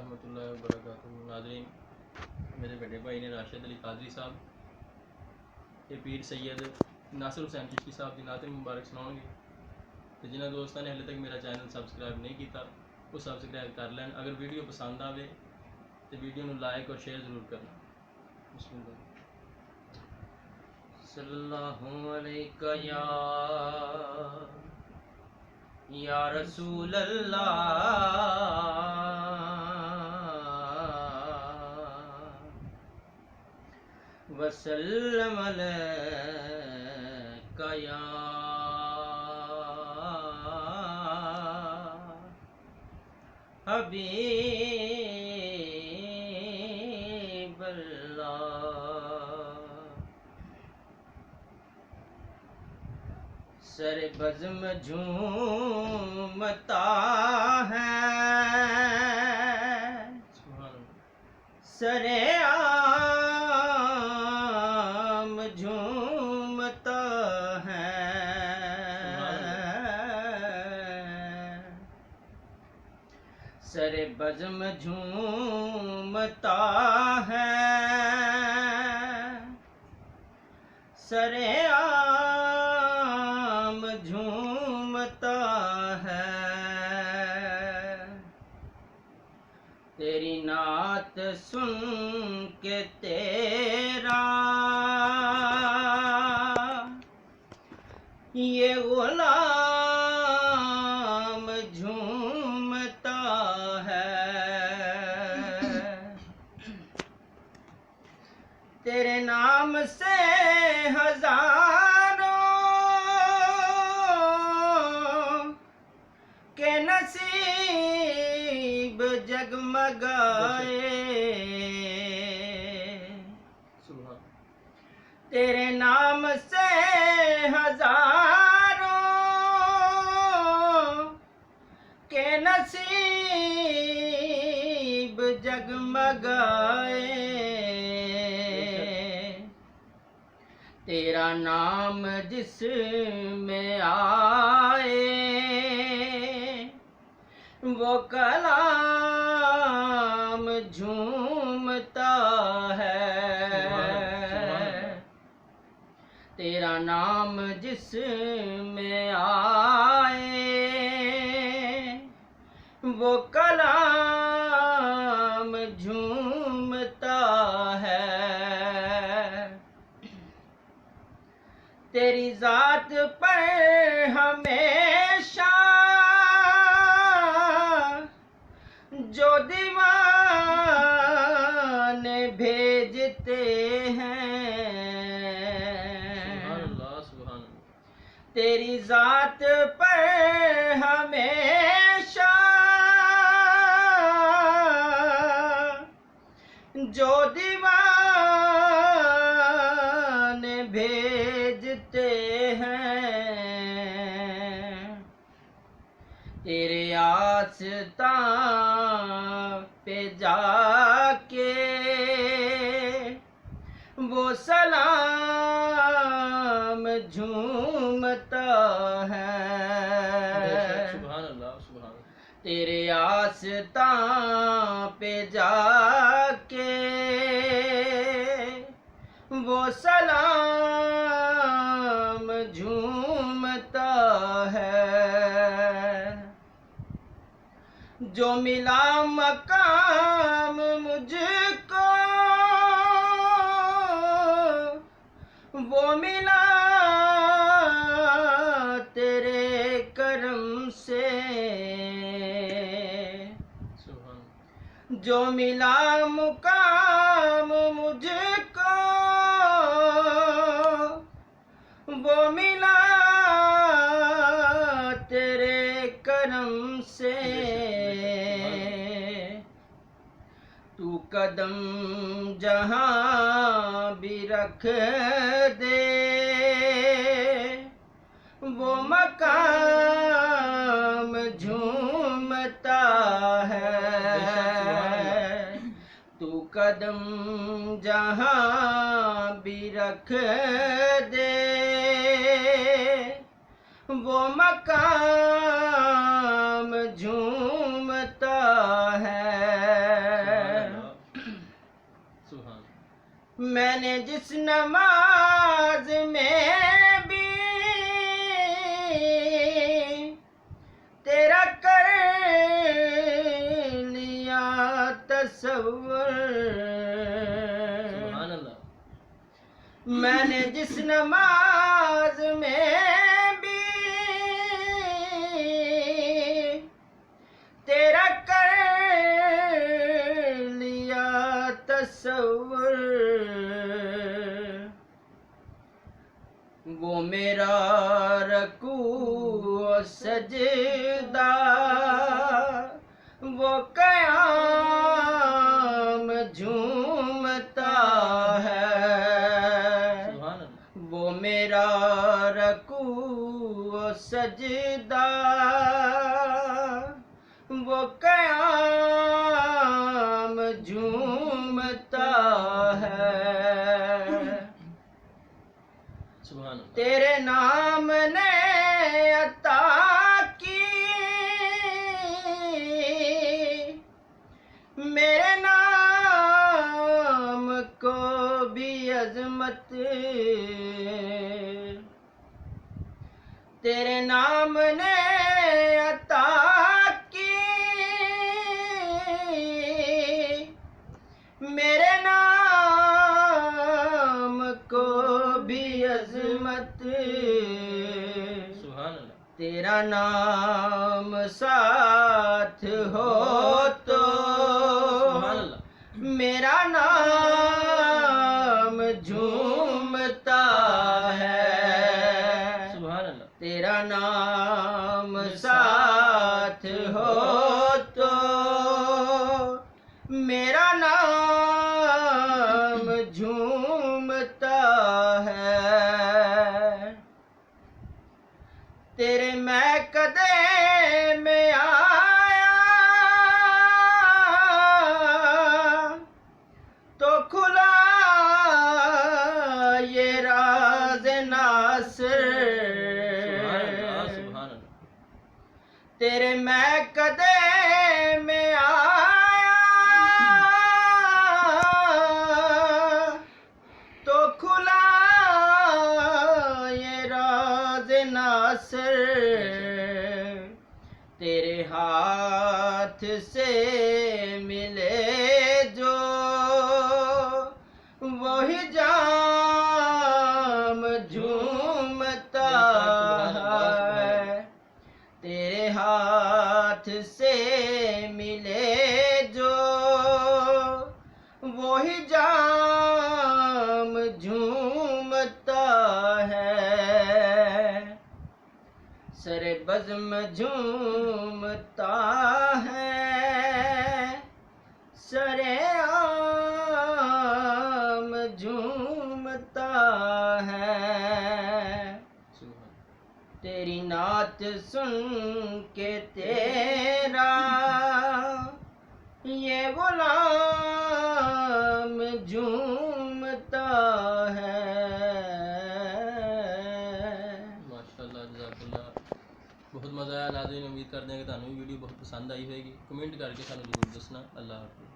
ورحمۃ اللہ وبرکاتہ۔ ناظرین، میرے بڑے بھائی نے راشد علی قادری صاحب یہ پیر سید ناصر حسین چشتی صاحب کی نعت مبارک سناؤ گے، تو جنہوں دوستوں نے ہلے تک میرا چینل سبسکرائب نہیں کیتا وہ سبسکرائب کر لین۔ اگر ویڈیو پسند آئے تو ویڈیو نو لائک اور شیئر ضرور کرنا۔ بسم اللہ۔ صلی اللہ علیہ یا رسول اللہ وسلم علیک یا حبیب اللہ۔ سر بزم جھومتا ہے، سر عام جھومتا ہے، سر بزم جھومتا ہے، سر عام جھومتا ہے، تیری نعت سن کے تیرا یہ غلام جھومتا ہے، تیرے نام سے ہزاروں کے نصیب جگمگائے، تیرے نام سے ہزاروں کے نصیب جگمگائے، تیرا نام جس میں آئے وہ کلام جھومتا ہے، تیرا نام جس میں آئے وہ کلام جھومتا ہے، تیری ذات پر ہمیشہ جو دیوانے بھیجتے ہیں، تیری ذات پر ہمیشہ جو دیوانے بھیجتے ہیں، تیرے آستان پہ جا کے وہ سلام جھومتا ہے، سبحان اللہ سبحان اللہ، تیرے آستان پہ جا کے وہ سلام جھومتا ہے، جو ملا مقام مجھ کو وہ ملا تیرے کرم سے، جو ملا مقام مجھ کو وہ ملا تیرے کرم سے، تو قدم جہاں بھی رکھ دے وہ مقام جھومتا ہے، تو قدم جہاں بھی رکھ دے وہ مقام جھومتا ہے، میں نے جس نماز میں بھی تیرا کر لیا تصور، سبحان اللہ، میں نے جس نماز میں بھی تیرا کر لیا تصور، وہ میرا رکوع و سجدہ وہ قیام جھومتا ہے، سبحان اللہ، وہ میرا رکوع و سجدہ وہ قیام جھومتا ہے، سبحان اللہ، تیرے نام نے عطا کی میرے نام کو بھی عظمت، تیرے نام نے عطا کی میرے نام کو بھی عظمت، سبحان اللہ، تیرا نام ساتھ ہو تو سبحان اللہ، میرا نام جھومتا ہے، سبحان اللہ، تیرا نام ساتھ ہو تو میرا نام جھومتا ہے، تیرے میں کدے میں آیا تو کھلا یہ راز ناصر، سبحان اللہ، سبحان اللہ، تیرے میں کدے میں آیا تو کھلا یہ راز ناصر، تیرے ہاتھ سے ملے جو وہی جام جھومتا ہے، تیرے ہاتھ سے ملے جو وہی جام جھومتا ہے، سر بزم جھومتا ہے، سر عام جھومتا ہے، سبحان تیری نعت سن کے تیرا یہ غلام جھومتا ہے، ماشاء اللہ، جزاک اللہ، بہت مزہ آیا ناظرین، امید کرتے ہیں کہ تمہیں ویڈیو بہت پسند آئی ہوئے گی، کمنٹ کر کے سانوں ضرور دسنا، اللہ حافظ۔